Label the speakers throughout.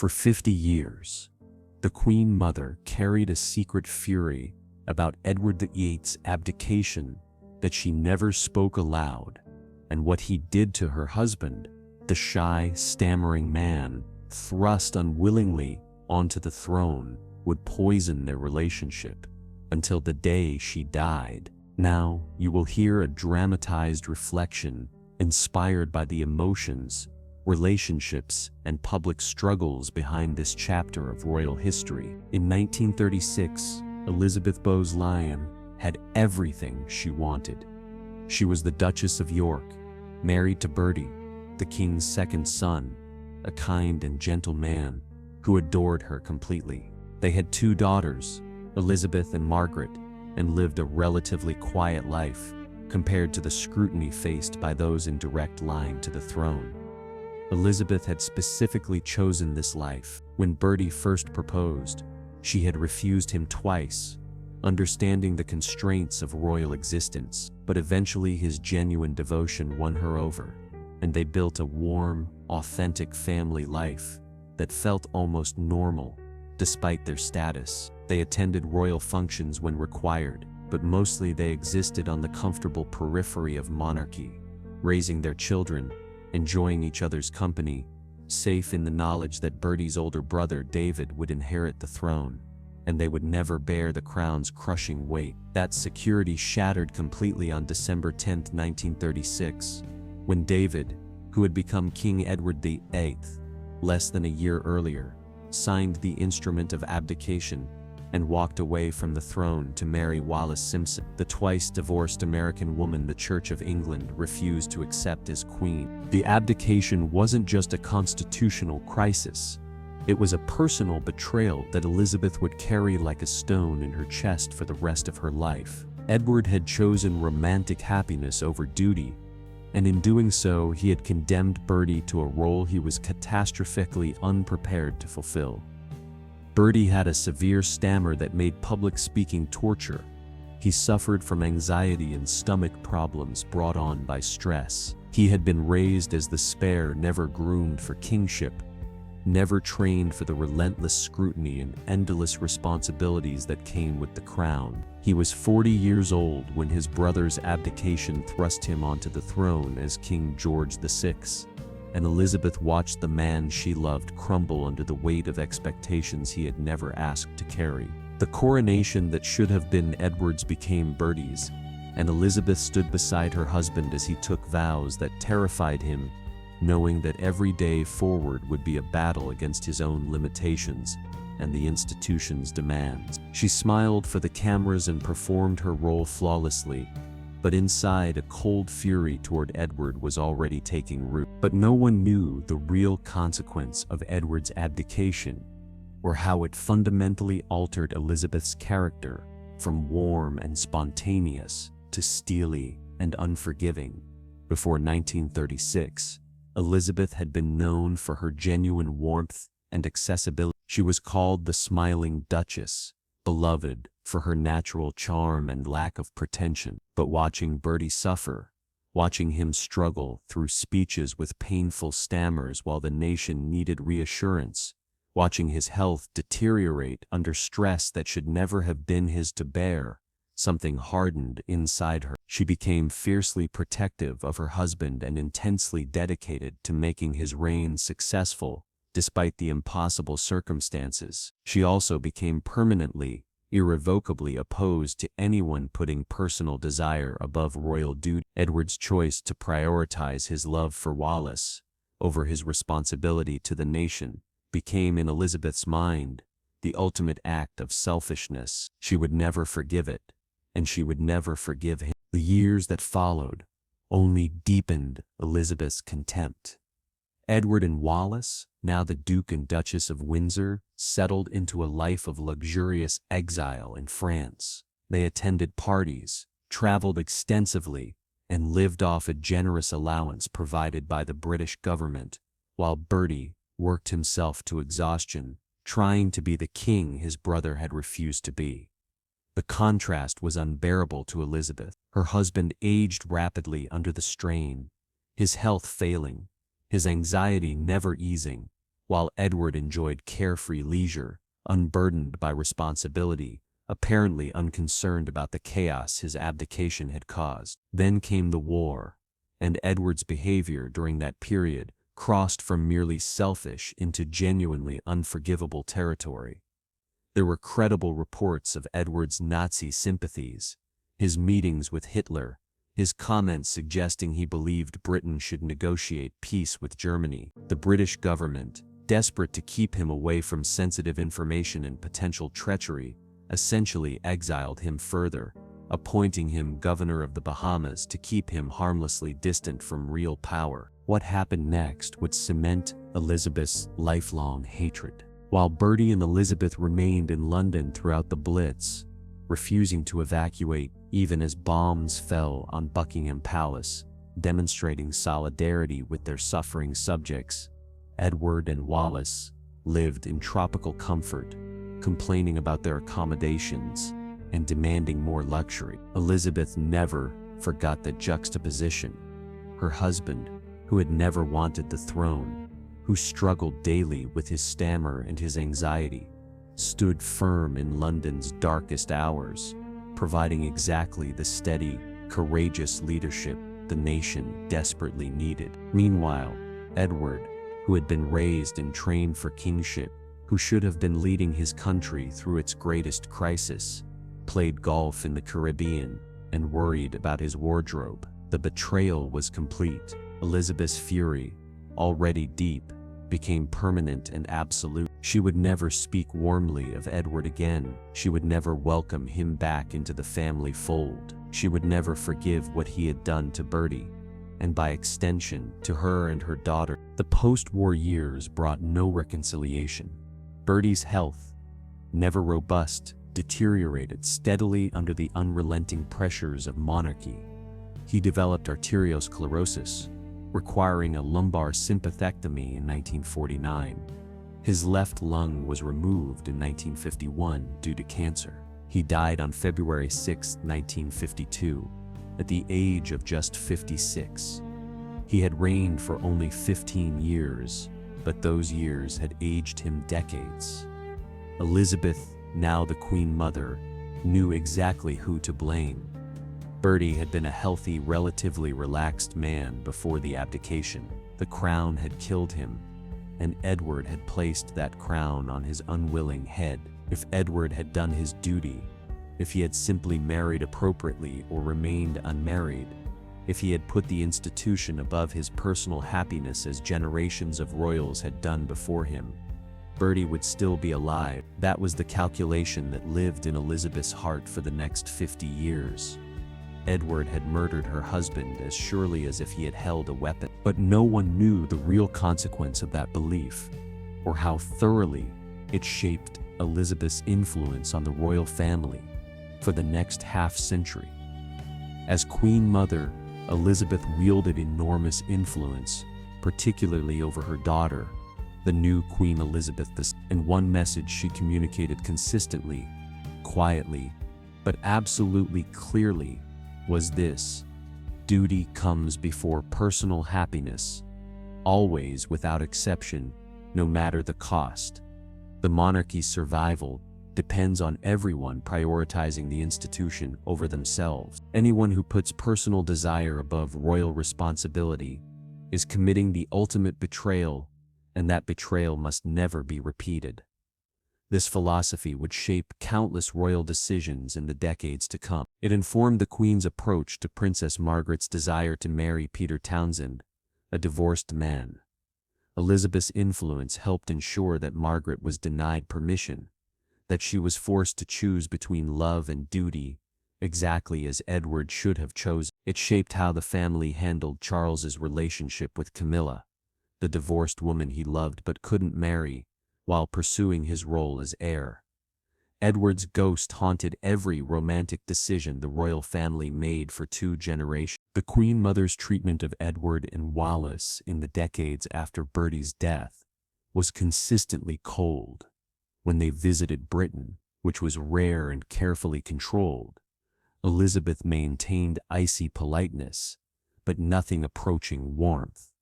Speaker 1: For 50 years, the Queen Mother carried a secret fury about Edward VIII's abdication that she never spoke aloud, and what he did to her husband, the shy, stammering man, thrust unwillingly onto the throne, would poison their relationship until the day she died. Now you will hear a dramatized reflection inspired by the emotions, relationships, and public struggles behind this chapter of royal history. In 1936, Elizabeth Bowes-Lyon had everything she wanted. She was the Duchess of York, married to Bertie, the king's second son, a kind and gentle man who adored her completely. They had 2 daughters, Elizabeth and Margaret, and lived a relatively quiet life compared to the scrutiny faced by those in direct line to the throne. Elizabeth had specifically chosen this life. When Bertie first proposed, she had refused him twice, understanding the constraints of royal existence, but eventually his genuine devotion won her over, and they built a warm, authentic family life that felt almost normal, despite their status. They attended royal functions when required, but mostly they existed on the comfortable periphery of monarchy, raising their children, enjoying each other's company, safe in the knowledge that Bertie's older brother David would inherit the throne, and they would never bear the crown's crushing weight. That security shattered completely on December 10, 1936, when David, who had become King Edward VIII less than a year earlier, signed the instrument of abdication and walked away from the throne to marry Wallis Simpson, the twice-divorced American woman the Church of England refused to accept as queen. The abdication wasn't just a constitutional crisis. It was a personal betrayal that Elizabeth would carry like a stone in her chest for the rest of her life. Edward had chosen romantic happiness over duty, and in doing so, he had condemned Bertie to a role he was catastrophically unprepared to fulfill. Bertie had a severe stammer that made public speaking torture. He suffered from anxiety and stomach problems brought on by stress. He had been raised as the spare, never groomed for kingship, never trained for the relentless scrutiny and endless responsibilities that came with the crown. He was 40 years old when his brother's abdication thrust him onto the throne as King George VI, and Elizabeth watched the man she loved crumble under the weight of expectations he had never asked to carry. The coronation that should have been Edward's became Bertie's, and Elizabeth stood beside her husband as he took vows that terrified him, knowing that every day forward would be a battle against his own limitations and the institution's demands. She smiled for the cameras and performed her role flawlessly, but inside a cold fury toward Edward was already taking root. But no one knew the real consequence of Edward's abdication, or how it fundamentally altered Elizabeth's character from warm and spontaneous to steely and unforgiving. Before 1936, Elizabeth had been known for her genuine warmth and accessibility. She was called the Smiling Duchess, beloved for her natural charm and lack of pretension. But watching Bertie suffer, watching him struggle through speeches with painful stammers while the nation needed reassurance, watching his health deteriorate under stress that should never have been his to bear, something hardened inside her. She became fiercely protective of her husband and intensely dedicated to making his reign successful, despite the impossible circumstances. She also became permanently, irrevocably opposed to anyone putting personal desire above royal duty. Edward's choice to prioritize his love for Wallis over his responsibility to the nation became, in Elizabeth's mind, the ultimate act of selfishness. She would never forgive it, and she would never forgive him. The years that followed only deepened Elizabeth's contempt. Edward and Wallis, now the Duke and Duchess of Windsor, settled into a life of luxurious exile in France. They attended parties, traveled extensively, and lived off a generous allowance provided by the British government, while Bertie worked himself to exhaustion, trying to be the king his brother had refused to be. The contrast was unbearable to Elizabeth. Her husband aged rapidly under the strain, his health failing, his anxiety never easing, while Edward enjoyed carefree leisure, unburdened by responsibility, apparently unconcerned about the chaos his abdication had caused. Then came the war, and Edward's behavior during that period crossed from merely selfish into genuinely unforgivable territory. There were credible reports of Edward's Nazi sympathies, his meetings with Hitler, his comments suggesting he believed Britain should negotiate peace with Germany. The British government, desperate to keep him away from sensitive information and potential treachery, essentially exiled him further, appointing him governor of the Bahamas to keep him harmlessly distant from real power. What happened next would cement Elizabeth's lifelong hatred. While Bertie and Elizabeth remained in London throughout the Blitz, refusing to evacuate even as bombs fell on Buckingham Palace, demonstrating solidarity with their suffering subjects, Edward and Wallis lived in tropical comfort, complaining about their accommodations and demanding more luxury. Elizabeth never forgot that juxtaposition. Her husband, who had never wanted the throne, who struggled daily with his stammer and his anxiety, stood firm in London's darkest hours, providing exactly the steady, courageous leadership the nation desperately needed. Meanwhile, Edward, who had been raised and trained for kingship, who should have been leading his country through its greatest crisis, played golf in the Caribbean and worried about his wardrobe. The betrayal was complete. Elizabeth's fury, already deep, became permanent and absolute. She would never speak warmly of Edward again. She would never welcome him back into the family fold. She would never forgive what he had done to Bertie, and by extension, to her and her daughter. The post-war years brought no reconciliation. Bertie's health, never robust, deteriorated steadily under the unrelenting pressures of monarchy. He developed arteriosclerosis, requiring a lumbar sympathectomy in 1949. His left lung was removed in 1951 due to cancer. He died on February 6, 1952, at the age of just 56. He had reigned for only 15 years, but those years had aged him decades. Elizabeth, now the Queen Mother, knew exactly who to blame. Bertie had been a healthy, relatively relaxed man before the abdication. The crown had killed him, and Edward had placed that crown on his unwilling head. If Edward had done his duty, if he had simply married appropriately or remained unmarried, if he had put the institution above his personal happiness as generations of royals had done before him, Bertie would still be alive. That was the calculation that lived in Elizabeth's heart for the next 50 years. Edward had murdered her husband as surely as if he had held a weapon. But no one knew the real consequence of that belief, or how thoroughly it shaped Elizabeth's influence on the royal family for the next half-century. As Queen Mother, Elizabeth wielded enormous influence, particularly over her daughter, the new Queen Elizabeth II. And one message she communicated consistently, quietly, but absolutely clearly was this: duty comes before personal happiness, always without exception, no matter the cost. The monarchy's survival depends on everyone prioritizing the institution over themselves. Anyone who puts personal desire above royal responsibility is committing the ultimate betrayal, and that betrayal must never be repeated. This philosophy would shape countless royal decisions in the decades to come. It informed the Queen's approach to Princess Margaret's desire to marry Peter Townsend, a divorced man. Elizabeth's influence helped ensure that Margaret was denied permission, that she was forced to choose between love and duty, exactly as Edward should have chosen. It shaped how the family handled Charles's relationship with Camilla, the divorced woman he loved but couldn't marry, while pursuing his role as heir. Edward's ghost haunted every romantic decision the royal family made for 2 generations. The Queen Mother's treatment of Edward and Wallis in the decades after Bertie's death was consistently cold. When they visited Britain, which was rare and carefully controlled, Elizabeth maintained icy politeness, but nothing approaching warmth.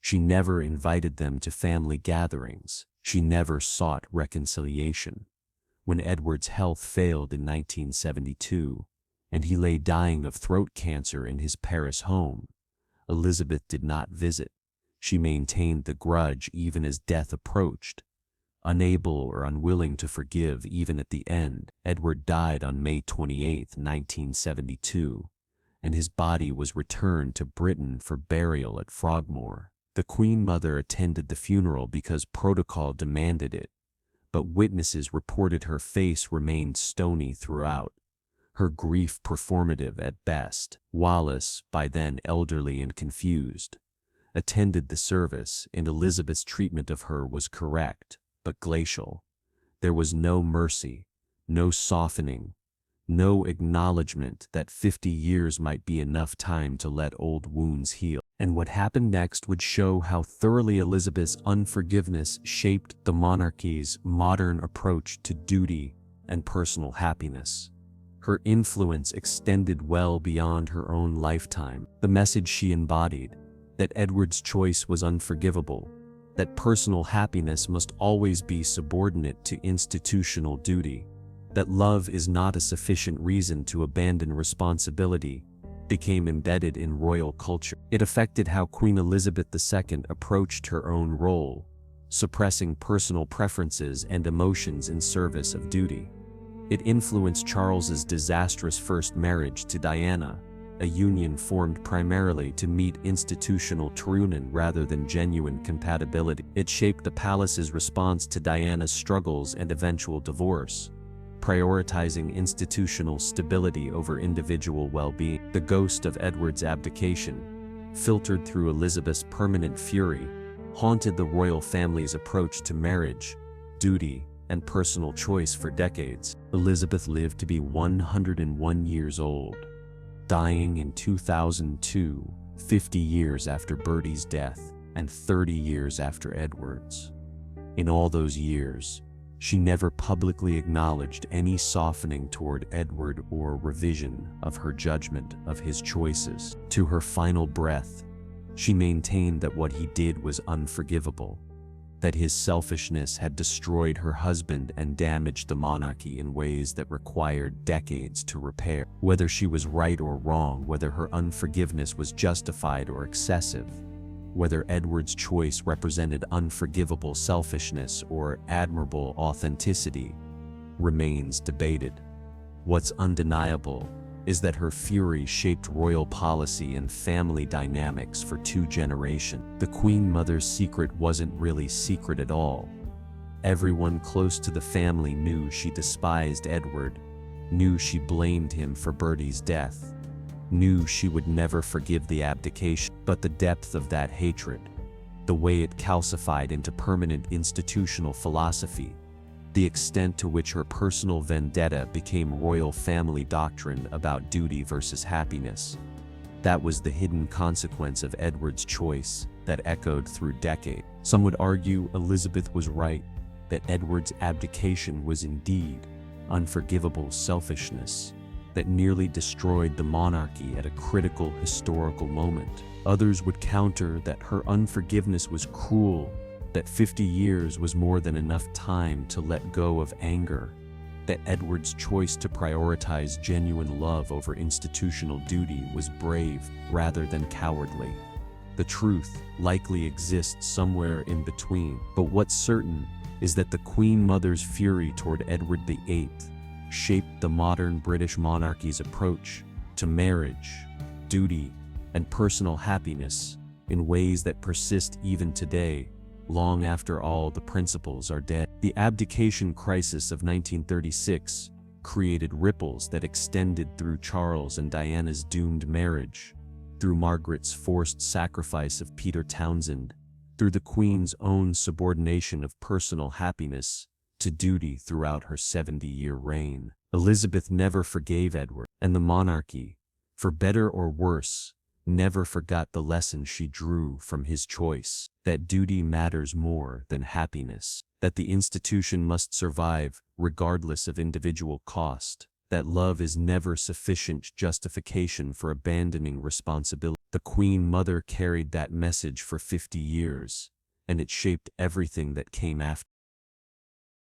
Speaker 1: She never invited them to family gatherings. She never sought reconciliation. When Edward's health failed in 1972, and he lay dying of throat cancer in his Paris home, Elizabeth did not visit. She maintained the grudge even as death approached, unable or unwilling to forgive even at the end. Edward died on May 28, 1972, and his body was returned to Britain for burial at Frogmore. The Queen Mother attended the funeral because protocol demanded it, but witnesses reported her face remained stony throughout, her grief performative at best. Wallis, by then elderly and confused, attended the service, and Elizabeth's treatment of her was correct, but glacial. There was no mercy, no softening, no acknowledgement that 50 years might be enough time to let old wounds heal. And what happened next would show how thoroughly Elizabeth's unforgiveness shaped the monarchy's modern approach to duty and personal happiness. Her influence extended well beyond her own lifetime. The message she embodied, that Edward's choice was unforgivable, that personal happiness must always be subordinate to institutional duty, that love is not a sufficient reason to abandon responsibility, became embedded in royal culture. It affected how Queen Elizabeth II approached her own role, suppressing personal preferences and emotions in service of duty. It influenced Charles's disastrous first marriage to Diana, a union formed primarily to meet institutional training rather than genuine compatibility. It shaped the palace's response to Diana's struggles and eventual divorce, prioritizing institutional stability over individual well-being. The ghost of Edward's abdication, filtered through Elizabeth's permanent fury, haunted the royal family's approach to marriage, duty, and personal choice for decades. Elizabeth lived to be 101 years old, dying in 2002, 50 years after Bertie's death and 30 years after Edward's. In all those years, she never publicly acknowledged any softening toward Edward or revision of her judgment of his choices. To her final breath, she maintained that what he did was unforgivable, that his selfishness had destroyed her husband and damaged the monarchy in ways that required decades to repair. Whether she was right or wrong, whether her unforgiveness was justified or excessive, whether Edward's choice represented unforgivable selfishness or admirable authenticity, remains debated. What's undeniable is that her fury shaped royal policy and family dynamics for 2 generations. The Queen Mother's secret wasn't really secret at all. Everyone close to the family knew she despised Edward, knew she blamed him for Bertie's death, knew she would never forgive the abdication. But the depth of that hatred, the way it calcified into permanent institutional philosophy, the extent to which her personal vendetta became royal family doctrine about duty versus happiness, that was the hidden consequence of Edward's choice that echoed through decades. Some would argue Elizabeth was right, that Edward's abdication was indeed unforgivable selfishness that nearly destroyed the monarchy at a critical historical moment. Others would counter that her unforgiveness was cruel, that 50 years was more than enough time to let go of anger, that Edward's choice to prioritize genuine love over institutional duty was brave rather than cowardly. The truth likely exists somewhere in between, but what's certain is that the Queen Mother's fury toward Edward VIII shaped the modern British monarchy's approach to marriage, duty, and personal happiness in ways that persist even today, long after all the principles are dead. The abdication crisis of 1936 created ripples that extended through Charles and Diana's doomed marriage, through Margaret's forced sacrifice of Peter Townsend, through the Queen's own subordination of personal happiness to duty throughout her 70-year reign. Elizabeth never forgave Edward, and the monarchy, for better or worse, never forgot the lesson she drew from his choice, that duty matters more than happiness, that the institution must survive regardless of individual cost, that love is never sufficient justification for abandoning responsibility. The Queen Mother carried that message for 50 years, and it shaped everything that came after.